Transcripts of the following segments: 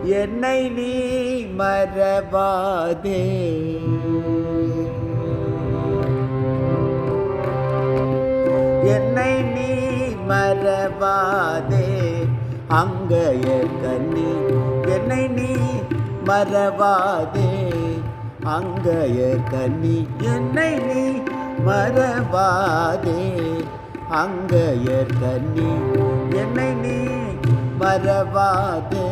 என்னை நீ மறவாதே. என்னை நீ மறவாதே அங்கைய கண்ணி. என்னை நீ மறவாதே அங்கைய கண்ணி. என்னை நீ மறவாதே அங்கைய கண்ணி. என்னை நீ மறவாதே.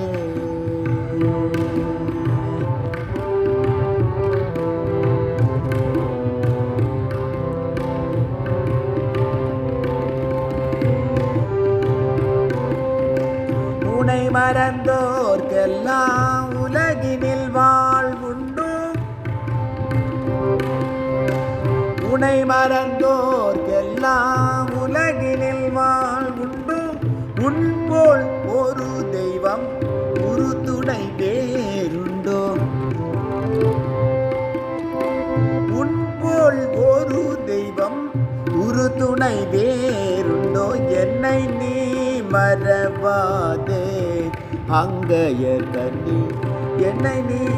உன்னை மறந்தோர்க்கெல்லாம் உலகினில் வாழ்வுண்டு. உன்னை மறந்தோர்க்கெல்லாம் உலகினில் வாழ்வுண்டு. உன்போல் ஒரு தெய்வம் ஒரு துணை வேறுண்டோ. உன்போல் ஒரு தெய்வம் ஒரு துணை வேறுண்டோ. என்னை நீ மறவாதே அங்கைய கண்ணி. என்னை நீ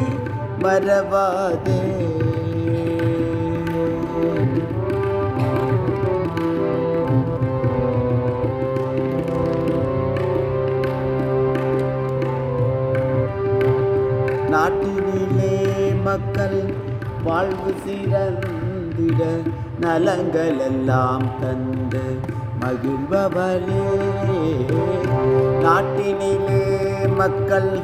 மறவாதே. நாட்டினிலே மக்கள் வாழ்வு சிறந்திட நலங்கள் எல்லாம் தந்து மகிழ்பவளே. நாட்டினிலே மக்கள்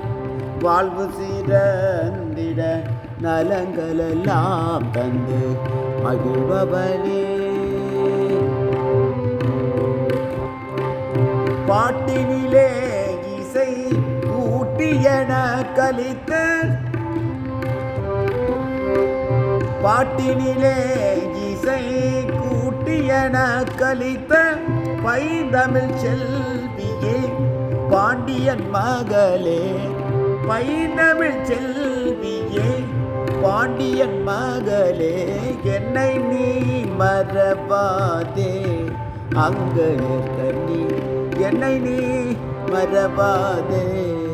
வாழ்வு சிறந்திட நலங்கள் எல்லாம் தந்து மகிழ்பவளே. பாட்டினிலே இசை ஊட்டியன கலித்த. பாட்டினிலே இசை கூட்டியன கலித்த பைந்தமிழ் செல்வியே பாண்டியன் மகளே. பைந்தமிழ் செல்வியே பாண்டியன் மகளே. என்னை நீ மறவாதே அங்கைய கண்ணி. என்னை நீ மறவாதே.